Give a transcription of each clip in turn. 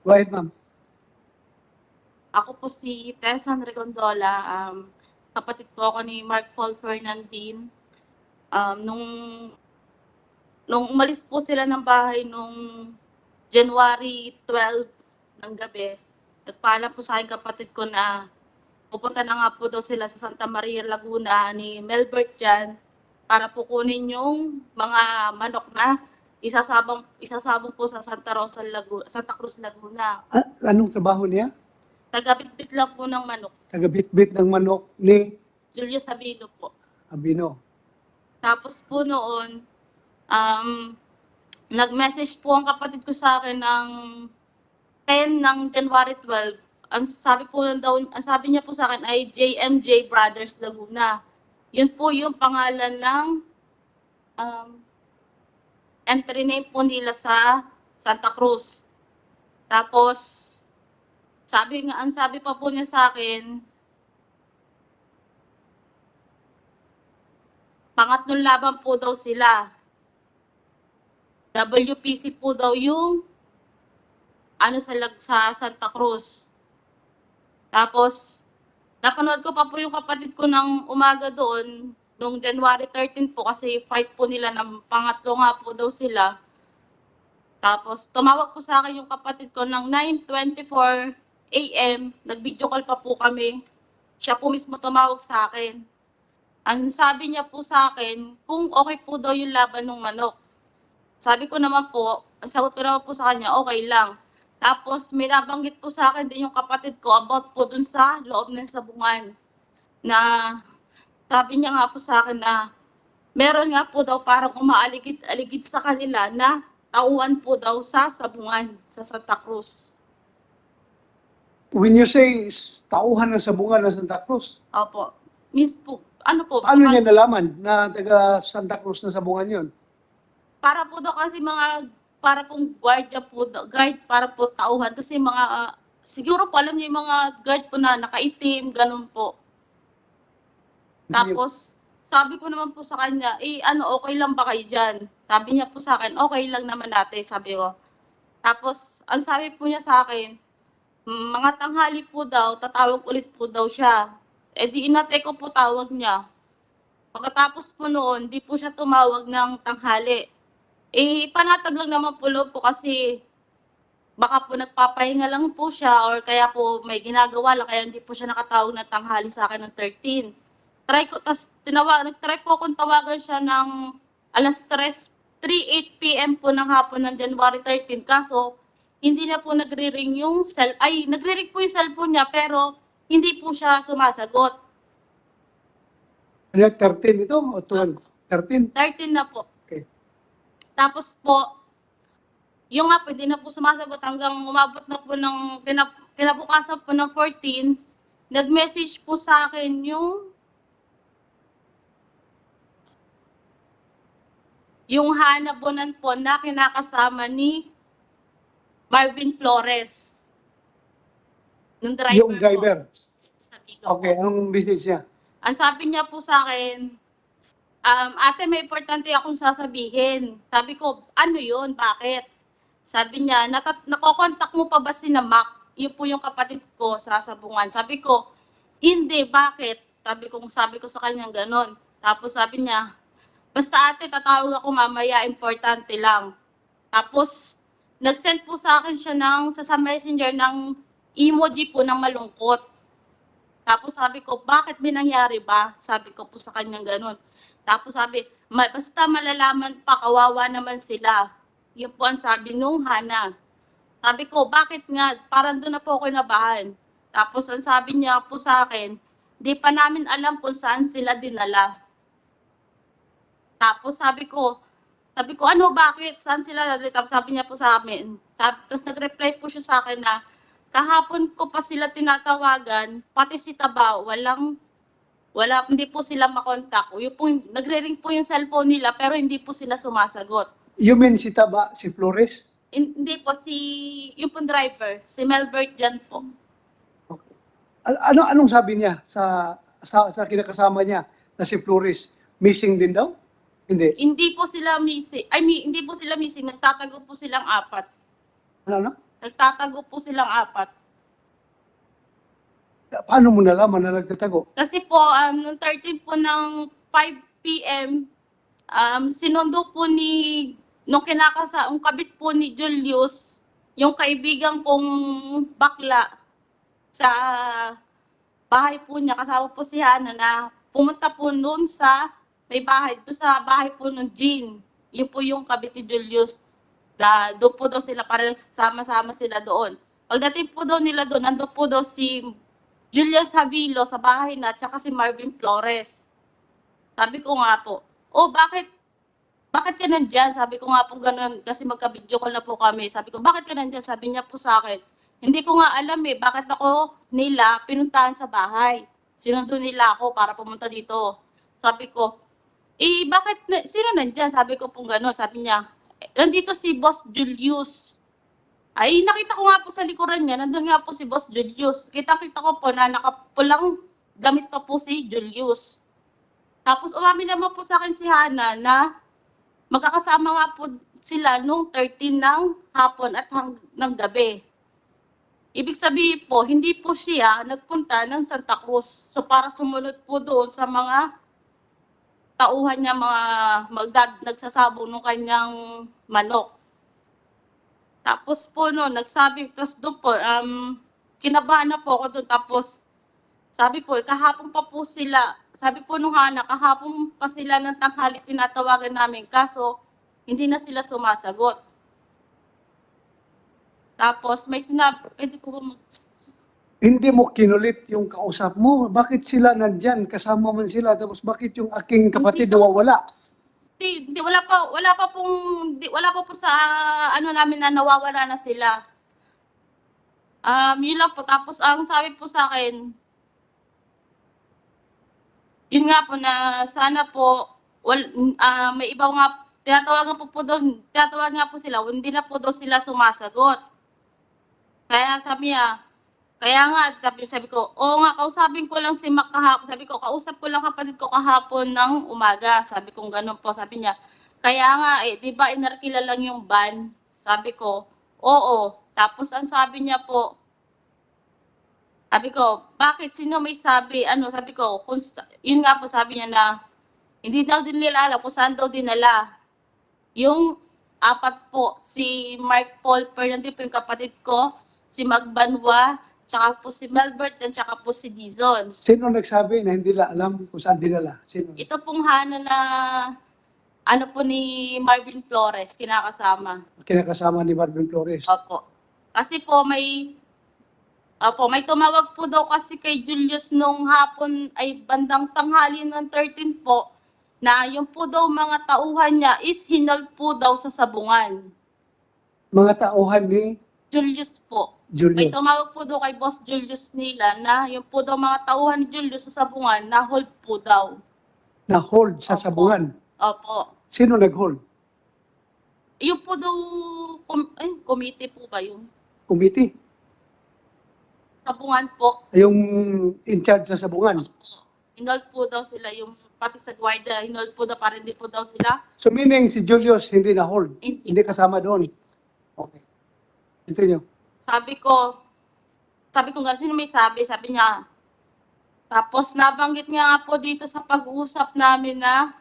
Go ahead, ma'am. Ako po si Tessan Regondola. Kapatid po ako ni Mark Paul Fernandin. Nung umalis po sila ng bahay nung January 12 ng gabi, nagpaalam po sa akin kapatid ko na pupunta na nga po daw sila sa Santa Maria, Laguna ni Melbert dyan para po kunin yung mga manok na isasabong po sa Santa Cruz, Laguna. Anong trabaho niya? Taga-bitbit lang po ng manok. Taga-bitbit ng manok ni Julio Sabino po. Abino. Tapos po noon, nag-message po ang kapatid ko sa akin ng 10 ng January 12. Ang sabi niya po sa akin ay JMJ Brothers Laguna. Yun po yung pangalan ng entry name po nila sa Santa Cruz. Tapos, ang sabi pa po niya sa akin, pangatlong laban po daw sila. WPC po daw yung sa Santa Cruz. Tapos, napanood ko pa po yung kapatid ko ng umaga doon, nung January 13 po, kasi fight po nila ng pangatlo nga po daw sila. Tapos, tumawag po sa akin yung kapatid ko ng 9:24 AM, nag-video call pa po kami. Siya po mismo tumawag sa akin. Ang sabi niya po sa akin, kung okay po daw yung laban ng manok. Sabi ko naman po, ang sagot ko naman po sa kanya, okay lang. Tapos may nabanggit po sa akin din yung kapatid ko about po dun sa loob ng sabungan. Na sabi niya nga po sa akin na meron nga po daw parang umaaligid-aligid sa kanila na tauhan po daw sa sabungan sa Santa Cruz. When you say tauhan ng sabungan ng Santa Cruz, Opo. Miss po, ano po? paano niya nalaman na taga Santa Cruz na sabungan yun? Para po daw kasi para pong guard para po tauhan. Kasi siguro po alam niyo yung mga guard po na nakaitim, ganun po. Tapos, sabi ko naman po sa kanya, okay lang ba kayo dyan? Sabi niya po sa akin, okay lang naman natin, sabi ko. Tapos, ang sabi po niya sa akin, mga tanghali po daw, tatawag ulit po daw siya. Di inatay ko po tawag niya. Pagkatapos po noon, di po siya tumawag ng tanghali. Panatag lang naman po loob ko kasi baka po nagpapahinga lang po siya or kaya po may ginagawa lang kaya hindi po siya nakatawag ng tanghali sa akin ng 13. Nag-try po akong tawagan siya ng alas 3:08 PM po ng hapon ng January 13. Kaso, hindi na po nagre-ring nagre-ring po yung cellphone niya pero hindi po siya sumasagot. Ano, 13 ito o 12? 13? 13 na po. Okay. Tapos po, yung nga po, hindi na po sumasagot hanggang umabot na po ng kinabukasan po ng 14, nag-message po sa akin yung Hana Bonan po na kinakasama ni Marvin Flores. Yung driver Yung driver? po. Sabi ko. Okay, anong message niya? Ang sabi niya po sa akin, ate, may importante akong sasabihin. Sabi ko, ano yun? Bakit? Sabi niya, nakokontak mo pa ba si na Mac? Yun po yung kapatid ko sa sabungan. Sabi ko, hindi, bakit? Sabi ko sa kanya ganon. Tapos sabi niya, basta ate, tatawag ako mamaya, importante lang. Tapos, nag-send po sa akin siya sa messenger ng emoji po ng malungkot. Tapos sabi ko, bakit may nangyari ba? Sabi ko po sa kanya ganon. Tapos sabi, basta malalaman pa, kawawa naman sila. Yun po ang sabi nung Hana. Sabi ko, bakit nga? Parang doon na po ako nabahan. Tapos ang sabi niya po sa akin, di pa namin alam kung saan sila dinala. Tapos sabi ko, ano, bakit? Saan sila? Tapos sabi niya po sa amin. Tapos nag-reply po siya sa akin na, kahapon ko pa sila tinatawagan, pati si Taba, hindi po sila makontak. Nagre-ring po yung cellphone nila, pero hindi po sila sumasagot. You mean si Taba, si Flores? Hindi po, yung pong driver, si Melbert dyan po. Okay. Anong sabi niya sa kinakasama niya na si Flores? Missing din daw? Hindi. Hindi po sila missing. Hindi po sila missing. Nagtatago po silang 4. Ano? Nagtatago po silang apat. Paano mo nalaman na nagtatago? Kasi po, noong 13 po ng 5 p.m., sinundo po nung ang kabit po ni Julius, yung kaibigan kong bakla sa bahay po niya, kasama po si Hana na pumunta po noon sa doon sa bahay po ng Jean. Yun po yung kabit ni Julius. Doon po daw sila, para sama-sama sila doon. Pagdating po daw nila doon, nandun po daw si Julius Havilo sa bahay na, tsaka si Marvin Flores. Sabi ko nga po, oh bakit ka nandyan? Sabi ko nga po ganun, kasi magka-video call na po kami. Sabi ko, bakit ka nandyan? Sabi niya po sa akin, hindi ko nga alam bakit ako nila pinuntahan sa bahay. Sinundo nila ako para pumunta dito. Sabi ko, sino nandyan? Sabi ko po ganun. Sabi niya, nandito si Boss Julius. Ay, nakita ko nga po sa likuran niya, nandun nga po si Boss Julius. Kita-kita ko po na nakapulang damit pa po si Julius. Tapos umamin naman po sa akin si Hana na magkakasama nga po sila nung 13 ng hapon at ng gabi. Ibig sabihin po, hindi po siya nagpunta ng Santa Cruz. So para sumunod po doon sa mga tauhan niya, nagsasabong ng kanyang manok. Tapos po tapos doon po, kinabahan na po ako doon. Tapos sabi po, kahapon pa po sila, sabi po nung Hana, kahapon pa sila ng tanghali tinatawagan namin, kaso hindi na sila sumasagot. Tapos may sinabi, pwede ko ba Hindi mo kinulit yung kausap mo. Bakit sila nandyan? Kasama man sila. Tapos bakit yung aking kapatid nawawala? Hindi, wala pa po sa namin na nawawala na sila. Yun lang po. Tapos ang sabi po sa akin, yun nga po na sana po, may iba nga, tinatawagan nga po sila, hindi na po daw sila sumasagot. Kaya sabi niya, sabi ko, oo nga, kausapin ko lang si Mac kahapon. Sabi ko, kausap ko lang kapatid ko kahapon ng umaga. Sabi ko, ganun po. Sabi niya, kaya nga, di ba inarkila lang yung van? Sabi ko, oo. Tapos ang sabi niya po, sabi ko, bakit? Sino may sabi? Sabi ko, yun nga po sabi niya na, hindi daw din nila alam kung saan daw dinala. Yung apat po, si Mark Paul Fernandez po yung kapatid ko, si Magbanwa, tsaka po si Melbert, at tsaka po si Dizon. Sino nagsabi na hindi nila alam kung saan dinala? Sino? Ito pong Hana na, po ni Marvin Flores, kinakasama. Kinakasama ni Marvin Flores. Opo. Kasi po may tumawag po daw kasi kay Julius nung hapon ay bandang tanghali ng 13 po, na yung po daw mga tauhan niya is hinal po daw sa sabungan. Mga tauhan ni Julius po. May Julius. tumawag po daw kay Boss Julius nila na yung po daw mga tauhan ni Julius sa sabungan na hold po daw. Na-hold sa Opo. sabungan. Opo. Sino nag-hold? Yung po daw, committee po ba yun? Committee? Sabungan po. Yung in charge sa sabungan. Hinold po daw sila, yung pati sa gwardiya, hinold po daw, parang hindi po daw sila. So meaning si Julius hindi na-hold. Hindi. Hindi kasama doon. Okay. Continue. Sabi ko nga, sino may sabi? Sabi niya, tapos nabanggit nga po dito sa pag-uusap namin na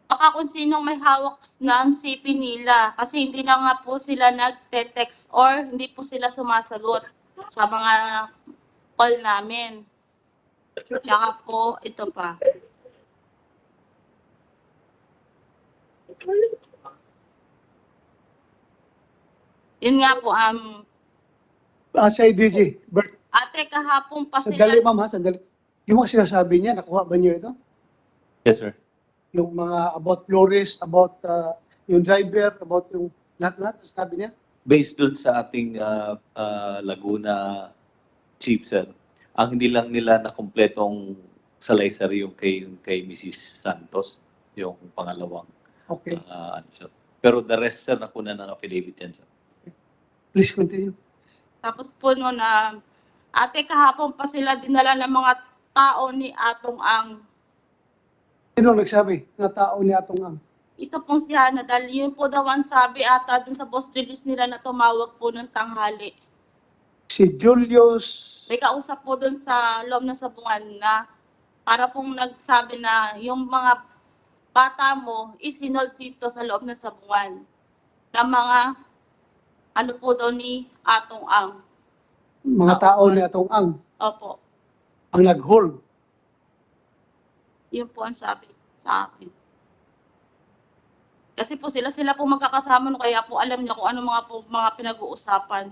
baka kung sinong may hawak ng CP nila kasi hindi na nga po sila nagte-text or hindi po sila sumasagot sa mga call namin. Tsaka po, ito pa. Yun nga po, Sa IDG, Bert, ate, kahapon pa sila. sandali ma'am ha, sandali. Yung mga sinasabi niya, nakuha ba niyo ito? Yes, sir. Yung mga about Flores, about yung driver, about yung lahat-lahat, sabi niya? Based dun sa ating Laguna chief, sir, ang hindi lang nila na kumpletong salaysari yung kay Mrs. Santos, yung pangalawang Okay, sir. Pero the rest, sir, nakuna ng affidavit yan, sir. please continue. Tapos po noon ate, kahapon pa sila dinala ng mga tao ni Atong Ang. Sino nagsabi na tao ni Atong Ang? ito pong si Hana, dahil yun po daw ang sabi ata dun sa boss release nila na tumawag po ng tanghali. Si Julius, May kausap po dun sa loob ng sabungan na para pong nagsabi na yung mga bata mo is hinold dito sa loob ng sabungan na mga ano po daw ni Atong Ang. mga tao ni Atong Ang, Opo, ang nag-hold. yun po ang sabi sa akin. Kasi po sila po magkakasama no, kaya po alam niya kung ano mga pinag-uusapan.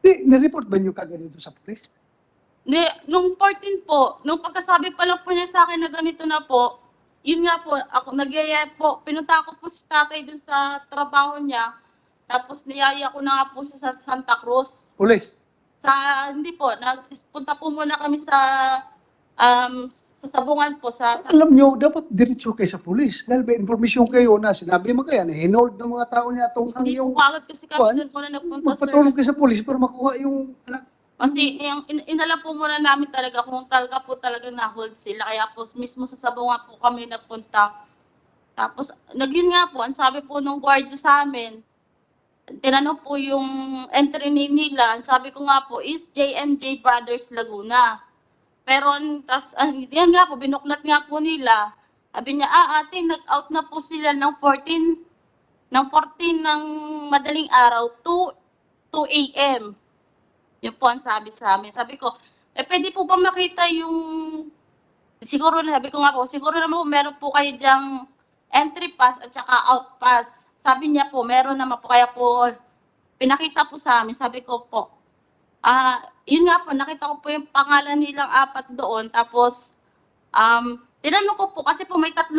Nireport ba niyo kagad dito sa police? Nung 14 po, nung pagkasabi pa lang po niya sa akin na ganito na po, yun nga po, ako nagyaya po, pinunta ko po si tatay dun sa trabaho niya, tapos niyaya ko na nga po siya sa Santa Cruz. Police? Hindi po, nagpunta po muna kami sa sabungan po sa Alam niyo, dapat diretso kayo sa police. Dahil may informasyon kayo na sinabi mo kaya na hinold ng mga tao ni Atong Ang hindi yung po agad kasi Kuwan? kami dun muna nagpunta, magpatulong sir. kayo sa police para makuha yung anak. Kasi yung inalam po muna namin talaga kung talaga po talaga na-hold sila. Kaya po mismo sa sabungan po kami nagpunta. Tapos, nagyun nga po, ang sabi po nung guardia sa amin, tinanong po yung entry name nila, ang sabi ko nga po is JMJ Brothers Laguna. Pero, yan nga po, binuklat nga po nila. Sabi niya, ate, nag-out na po sila ng 14 ng madaling araw, 2 a.m. Yun po ang sabi sa amin. Sabi ko, pwede po ba makita yung, sabi ko nga po, siguro naman po meron po kayo dyang entry pass at saka out pass. Sabi niya po, meron naman po, kaya po, pinakita po sa amin. Sabi ko po, yun nga po, nakita ko po yung pangalan nilang 4 doon. Tapos, tinanong ko po, kasi po may 3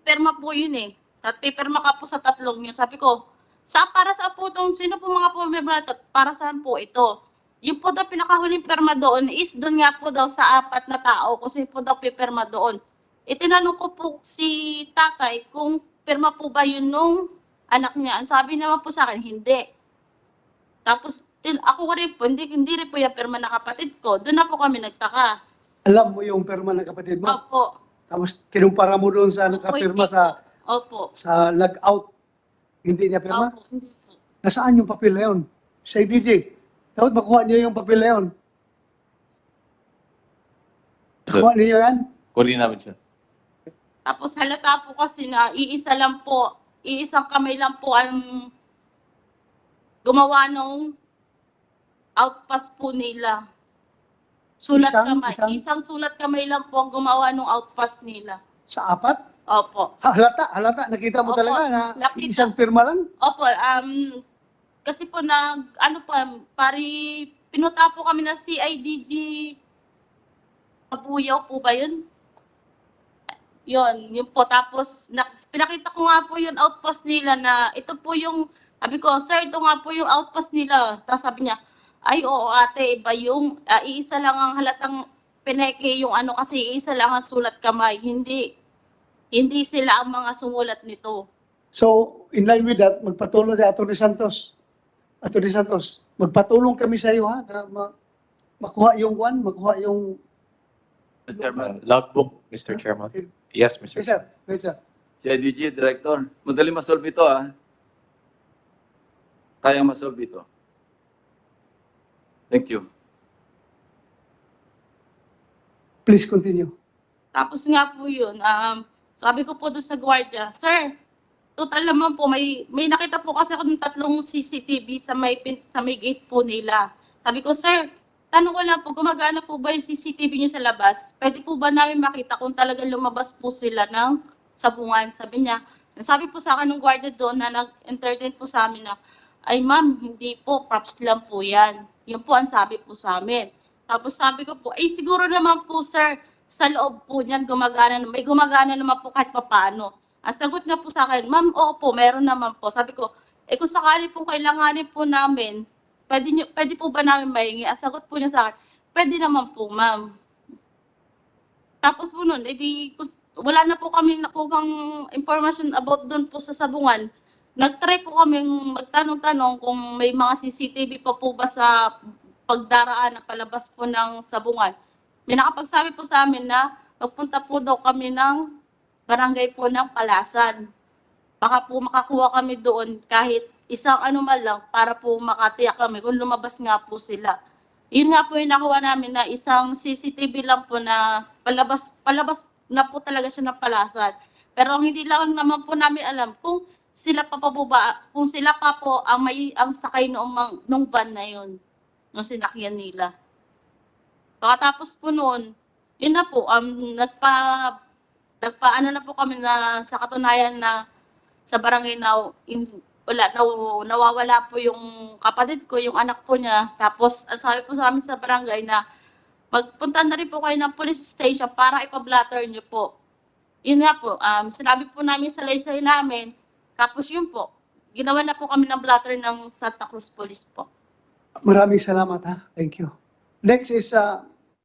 perma po yun eh. Pipirma ka po sa 3 yun. Sabi ko, para sa po itong, sino po mga po member na to? Para saan po ito? Yung po daw pinakahuling perma doon is doon nga po daw sa 4 na tao kasi po daw pipirma doon. Itinanong ko po si tatay kung pirma po ba yun nung anak niya. Ang sabi naman po sa akin, hindi. Tapos, ako rin po, hindi rin po yung pirma na kapatid ko. Doon na po kami nagtaka. Alam mo yung perma ng kapatid mo? Opo. Tapos kinumpara mo doon sa nakapirma Opo. sa log-out. Hindi niya pirma? Opo, hindi po. Nasaan yung papel na yun? Sa DJ. Dapat makuha niyo yung papel na yun. Sir, Makuha niyo yan? kunin namin, sir. Tapos halata po kasi na iisang kamay lang po ang gumawa nung outpass po nila. Sulat kamay. Isang sulat kamay lang po ang gumawa nung outpass nila. Sa 4? Opo. Halata. Nakita mo Opo, talaga na nakita. isang pirma lang? Opo, kasi po pinuta po kami na CIDG Mabuyaw po ba yun? Yun po. Tapos, pinakita ko nga po yung outpost nila na ito po yung, sabi ko, sir, ito nga po yung outpost nila. Tapos sabi niya, ay oo ate, iba yung, iisa lang ang halatang pineke yung kasi iisa lang ang sulat kamay. Hindi sila ang mga sumulat nito. So, in line with that, magpatulong si Atty. Santos. Atty. Santos, magpatulong kami sa iyo ha, na makuha yung Mr. Chairman, logbook, Mr. Chairman. Yes, Mr. Yes, sir. Yes, sir. CIDG Director, madali masolve ito Kayang masolve ito. Thank you. Please continue. Tapos nga po yun, sabi ko po doon sa gwardiya, sir, total naman po, may nakita po kasi ako ng 3 CCTV sa may gate po nila. Sabi ko, sir, tanong ko lang po, gumagana po ba yung CCTV niyo sa labas? Pwede po ba namin makita kung talagang lumabas po sila ng sabungan? Sabi niya, sabi po sa akin ng gwardiya doon na nag-entertain po sa amin na, ay ma'am, hindi po, props lang po yan. Yun po ang sabi po sa amin. Tapos sabi ko po, siguro naman po sir, sa loob po niyan may gumagana naman po kahit papaano. Ang sagot nga po sa akin, ma'am, oo po, meron naman po. Sabi ko, kung sakali po kailanganin po namin, pwede po ba namin mahingi? Ang sagot po niya sa akin, pwede naman po, ma'am. Tapos po nun, wala na po kami nakuhang information about doon po sa sabungan. Nag-try po kami magtanong-tanong kung may mga CCTV pa po ba sa pagdaraan na palabas po ng sabungan. May nakapagsabi po sa amin na magpunta po daw kami ng barangay po ng Palasan. baka po makakuha kami doon kahit isang ano man lang para po makatiyak kami kung lumabas nga po sila. Yun nga po yung nakuha namin na isang CCTV lang po na palabas na po talaga siya ng palasan. Pero ang hindi lang naman po namin alam kung sila pa po ba, kung sila pa po ang sakay nung van na yun, nung sinakyan nila. Pagkatapos po noon, yun na po, nagpaano na po kami na sa katunayan na sa barangay na nawawala po yung kapatid ko, yung anak po niya. Tapos ang sabi po sa amin sa barangay na magpunta na rin po kayo ng police station para ipablatter niyo po. Yun nga po, sinabi po namin sa laysay namin, tapos yun po, ginawa na po kami ng blatter ng Santa Cruz Police po. Maraming salamat ha. Thank you. Next is